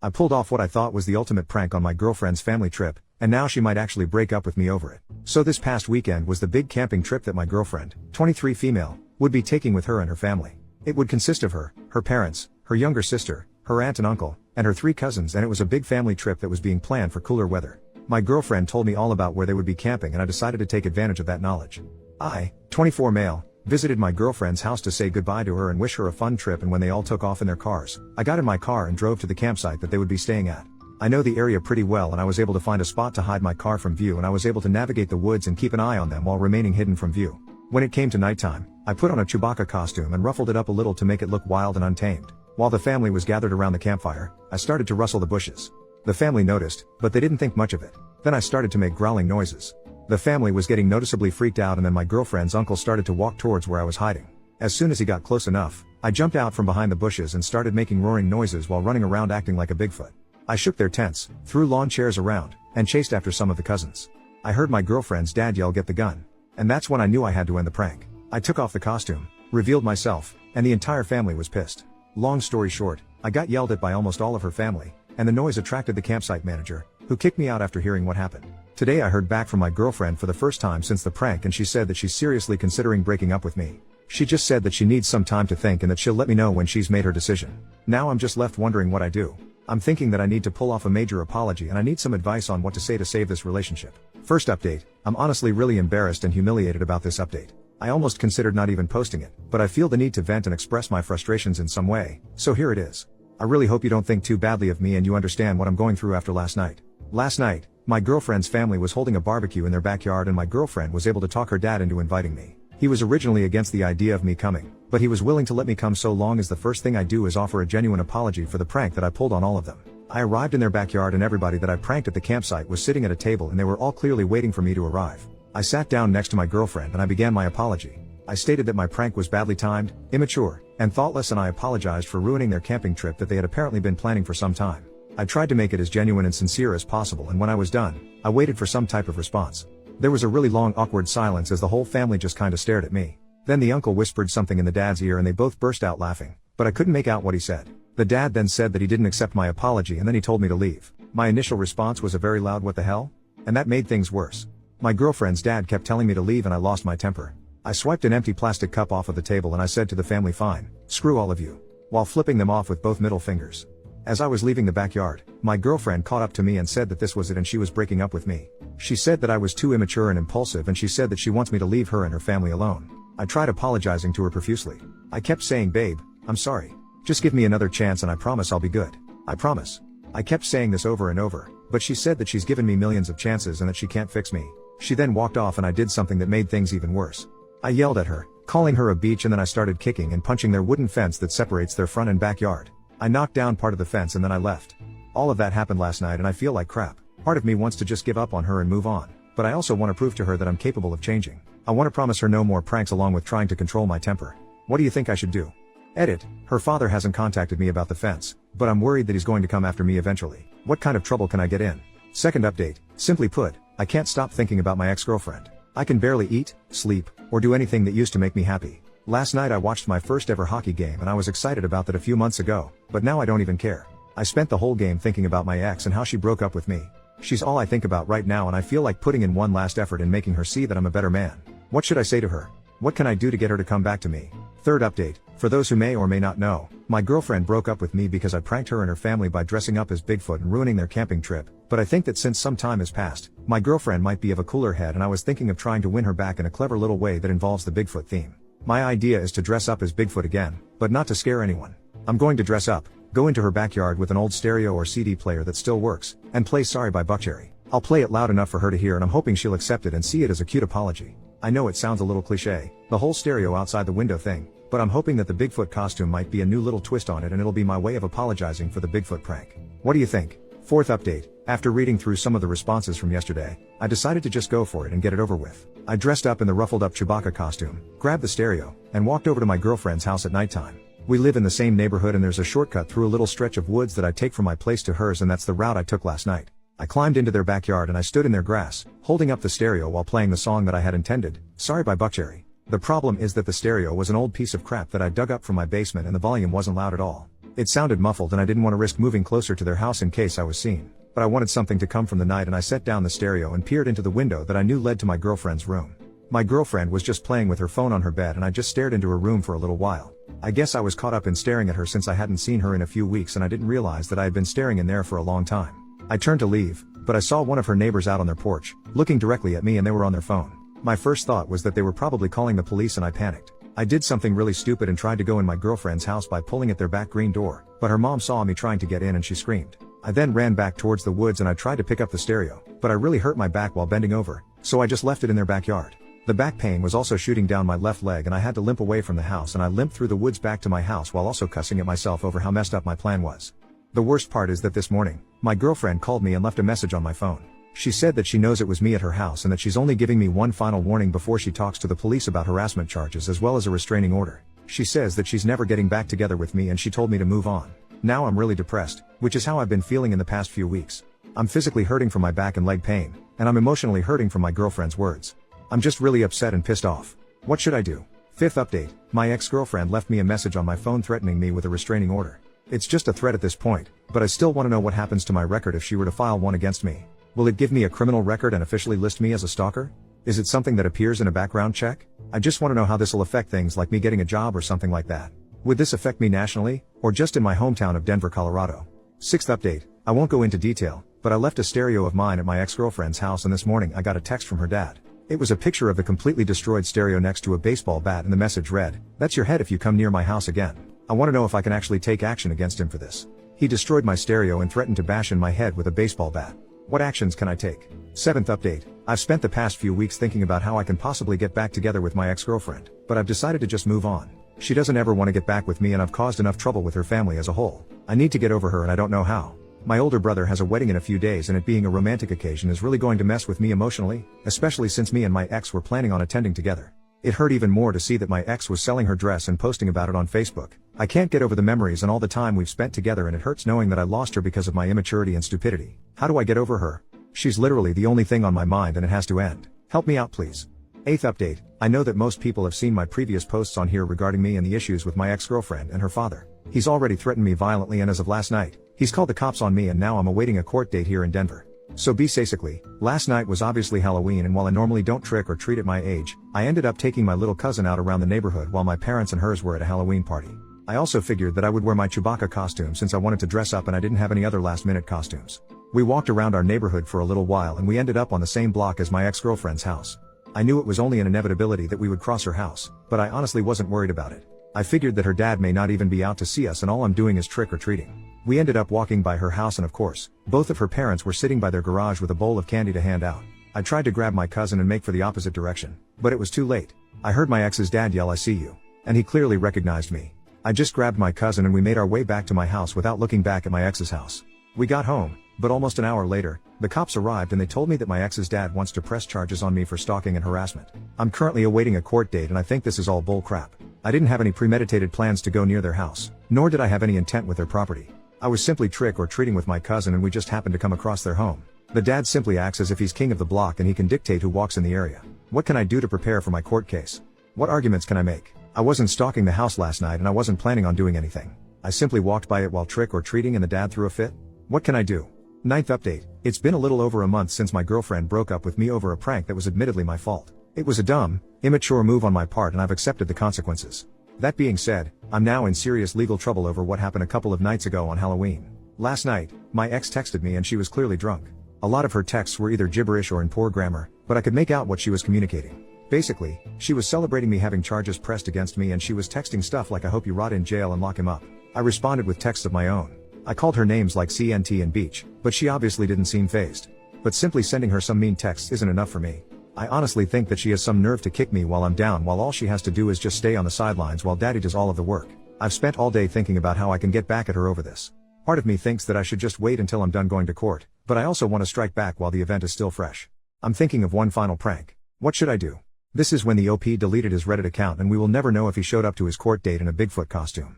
I pulled off what I thought was the ultimate prank on my girlfriend's family trip, and now she might actually break up with me over it. So this past weekend was the big camping trip that my girlfriend, 23 female, would be taking with her and her family. It would consist of her parents, her younger sister, her aunt and uncle, and her 3 cousins, and it was a big family trip that was being planned for cooler weather. My girlfriend told me all about where they would be camping, and I decided to take advantage of that knowledge. I, 24 male, visited my girlfriend's house to say goodbye to her and wish her a fun trip, and when they all took off in their cars, I got in my car and drove to the campsite that they would be staying at. I know the area pretty well, and I was able to find a spot to hide my car from view, and I was able to navigate the woods and keep an eye on them while remaining hidden from view. When it came to nighttime, I put on a Chewbacca costume and ruffled it up a little to make it look wild and untamed. While the family was gathered around the campfire, I started to rustle the bushes. The family noticed, but they didn't think much of it. Then I started to make growling noises. The family was getting noticeably freaked out, and then my girlfriend's uncle started to walk towards where I was hiding. As soon as he got close enough, I jumped out from behind the bushes and started making roaring noises while running around acting like a Bigfoot. I shook their tents, threw lawn chairs around, and chased after some of the cousins. I heard my girlfriend's dad yell, "Get the gun." And that's when I knew I had to end the prank. I took off the costume, revealed myself, and the entire family was pissed. Long story short, I got yelled at by almost all of her family, and the noise attracted the campsite manager, who kicked me out after hearing what happened. Today I heard back from my girlfriend for the first time since the prank, and she said that she's seriously considering breaking up with me. She just said that she needs some time to think and that she'll let me know when she's made her decision. Now I'm just left wondering what I do. I'm thinking that I need to pull off a major apology, and I need some advice on what to say to save this relationship. First update, I'm honestly really embarrassed and humiliated about this update. I almost considered not even posting it, but I feel the need to vent and express my frustrations in some way, so here it is. I really hope you don't think too badly of me and you understand what I'm going through after last night. Last night, my girlfriend's family was holding a barbecue in their backyard, and my girlfriend was able to talk her dad into inviting me. He was originally against the idea of me coming, but he was willing to let me come so long as the first thing I do is offer a genuine apology for the prank that I pulled on all of them. I arrived in their backyard, and everybody that I pranked at the campsite was sitting at a table, and they were all clearly waiting for me to arrive. I sat down next to my girlfriend and I began my apology. I stated that my prank was badly timed, immature, and thoughtless, and I apologized for ruining their camping trip that they had apparently been planning for some time. I tried to make it as genuine and sincere as possible, and when I was done, I waited for some type of response. There was a really long awkward silence as the whole family just kinda stared at me. Then the uncle whispered something in the dad's ear and they both burst out laughing, but I couldn't make out what he said. The dad then said that he didn't accept my apology, and then he told me to leave. My initial response was a very loud "what the hell?" And that made things worse. My girlfriend's dad kept telling me to leave, and I lost my temper. I swiped an empty plastic cup off of the table and I said to the family, "Fine, screw all of you," while flipping them off with both middle fingers. As I was leaving the backyard, my girlfriend caught up to me and said that this was it and she was breaking up with me. She said that I was too immature and impulsive, and she said that she wants me to leave her and her family alone. I tried apologizing to her profusely. I kept saying, "Babe, I'm sorry. Just give me another chance and I promise I'll be good. I promise." I kept saying this over and over, but she said that she's given me millions of chances and that she can't fix me. She then walked off, and I did something that made things even worse. I yelled at her, calling her a beach, and then I started kicking and punching their wooden fence that separates their front and backyard. I knocked down part of the fence and then I left. All of that happened last night and I feel like crap. Part of me wants to just give up on her and move on, but I also want to prove to her that I'm capable of changing. I want to promise her no more pranks along with trying to control my temper. What do you think I should do? Edit, her father hasn't contacted me about the fence, but I'm worried that he's going to come after me eventually. What kind of trouble can I get in? Second update, simply put, I can't stop thinking about my ex-girlfriend. I can barely eat, sleep, or do anything that used to make me happy. Last night I watched my first ever hockey game and I was excited about that a few months ago, but now I don't even care. I spent the whole game thinking about my ex and how she broke up with me. She's all I think about right now, and I feel like putting in one last effort in making her see that I'm a better man. What should I say to her? What can I do to get her to come back to me? Third update, for those who may or may not know, my girlfriend broke up with me because I pranked her and her family by dressing up as Bigfoot and ruining their camping trip, but I think that since some time has passed, my girlfriend might be of a cooler head, and I was thinking of trying to win her back in a clever little way that involves the Bigfoot theme. My idea is to dress up as Bigfoot again, but not to scare anyone. I'm going to dress up, go into her backyard with an old stereo or CD player that still works, and play Sorry by Buckcherry. I'll play it loud enough for her to hear, and I'm hoping she'll accept it and see it as a cute apology. I know it sounds a little cliche, the whole stereo outside the window thing, but I'm hoping that the Bigfoot costume might be a new little twist on it, and it'll be my way of apologizing for the Bigfoot prank. What do you think? Fourth update, after reading through some of the responses from yesterday, I decided to just go for it and get it over with. I dressed up in the ruffled up Chewbacca costume, grabbed the stereo, and walked over to my girlfriend's house at nighttime. We live in the same neighborhood and there's a shortcut through a little stretch of woods that I take from my place to hers, and that's the route I took last night. I climbed into their backyard and I stood in their grass, holding up the stereo while playing the song that I had intended, Sorry by Buckcherry. The problem is that the stereo was an old piece of crap that I dug up from my basement and the volume wasn't loud at all. It sounded muffled and I didn't want to risk moving closer to their house in case I was seen. But I wanted something to come from the night and I set down the stereo and peered into the window that I knew led to my girlfriend's room. My girlfriend was just playing with her phone on her bed and I just stared into her room for a little while. I guess I was caught up in staring at her since I hadn't seen her in a few weeks and I didn't realize that I had been staring in there for a long time. I turned to leave, but I saw one of her neighbors out on their porch, looking directly at me, and they were on their phone. My first thought was that they were probably calling the police and I panicked. I did something really stupid and tried to go in my girlfriend's house by pulling at their back green door, but her mom saw me trying to get in and she screamed. I then ran back towards the woods and I tried to pick up the stereo, but I really hurt my back while bending over, so I just left it in their backyard. The back pain was also shooting down my left leg and I had to limp away from the house, and I limped through the woods back to my house while also cussing at myself over how messed up my plan was. The worst part is that this morning, my girlfriend called me and left a message on my phone. She said that she knows it was me at her house and that she's only giving me one final warning before she talks to the police about harassment charges as well as a restraining order. She says that she's never getting back together with me and she told me to move on. Now I'm really depressed, which is how I've been feeling in the past few weeks. I'm physically hurting from my back and leg pain, and I'm emotionally hurting from my girlfriend's words. I'm just really upset and pissed off. What should I do? Fifth update, my ex-girlfriend left me a message on my phone threatening me with a restraining order. It's just a threat at this point, but I still want to know what happens to my record if she were to file one against me. Will it give me a criminal record and officially list me as a stalker? Is it something that appears in a background check? I just want to know how this will affect things like me getting a job or something like that. Would this affect me nationally, or just in my hometown of Denver, Colorado? Sixth update, I won't go into detail, but I left a stereo of mine at my ex-girlfriend's house and this morning I got a text from her dad. It was a picture of the completely destroyed stereo next to a baseball bat and the message read, "That's your head if you come near my house again." I want to know if I can actually take action against him for this. He destroyed my stereo and threatened to bash in my head with a baseball bat. What actions can I take? Seventh update, I've spent the past few weeks thinking about how I can possibly get back together with my ex-girlfriend, but I've decided to just move on. She doesn't ever want to get back with me and I've caused enough trouble with her family as a whole. I need to get over her and I don't know how. My older brother has a wedding in a few days and it being a romantic occasion is really going to mess with me emotionally, especially since me and my ex were planning on attending together. It hurt even more to see that my ex was selling her dress and posting about it on Facebook. I can't get over the memories and all the time we've spent together, and it hurts knowing that I lost her because of my immaturity and stupidity. How do I get over her? She's literally the only thing on my mind and it has to end. Help me out please. Eighth update, I know that most people have seen my previous posts on here regarding me and the issues with my ex-girlfriend and her father. He's already threatened me violently and as of last night, he's called the cops on me and now I'm awaiting a court date here in Denver. So basically, last night was obviously Halloween, and while I normally don't trick or treat at my age, I ended up taking my little cousin out around the neighborhood while my parents and hers were at a Halloween party. I also figured that I would wear my Chewbacca costume since I wanted to dress up and I didn't have any other last minute costumes. We walked around our neighborhood for a little while and we ended up on the same block as my ex-girlfriend's house. I knew it was only an inevitability that we would cross her house, but I honestly wasn't worried about it. I figured that her dad may not even be out to see us and all I'm doing is trick or treating. We ended up walking by her house and of course, both of her parents were sitting by their garage with a bowl of candy to hand out. I tried to grab my cousin and make for the opposite direction, but it was too late. I heard my ex's dad yell, "I see you," and he clearly recognized me. I just grabbed my cousin and we made our way back to my house without looking back at my ex's house. We got home, but almost an hour later, the cops arrived and they told me that my ex's dad wants to press charges on me for stalking and harassment. I'm currently awaiting a court date and I think this is all bull crap. I didn't have any premeditated plans to go near their house, nor did I have any intent with their property. I was simply trick or treating with my cousin and we just happened to come across their home. The dad simply acts as if he's king of the block and he can dictate who walks in the area. What can I do to prepare for my court case? What arguments can I make? I wasn't stalking the house last night and I wasn't planning on doing anything. I simply walked by it while trick or treating and the dad threw a fit. What can I do? Ninth update, it's been a little over a month since my girlfriend broke up with me over a prank that was admittedly my fault. It was a dumb, immature move on my part and I've accepted the consequences. That being said, I'm now in serious legal trouble over what happened a couple of nights ago on Halloween. Last night, my ex texted me and she was clearly drunk. A lot of her texts were either gibberish or in poor grammar, but I could make out what she was communicating. Basically, she was celebrating me having charges pressed against me and she was texting stuff like "I hope you rot in jail and lock him up." I responded with texts of my own. I called her names like CNT and Beach, but she obviously didn't seem fazed. But simply sending her some mean texts isn't enough for me. I honestly think that she has some nerve to kick me while I'm down, while all she has to do is just stay on the sidelines while daddy does all of the work. I've spent all day thinking about how I can get back at her over this. Part of me thinks that I should just wait until I'm done going to court, but I also want to strike back while the event is still fresh. I'm thinking of one final prank. What should I do? This is when the OP deleted his Reddit account and we will never know if he showed up to his court date in a Bigfoot costume.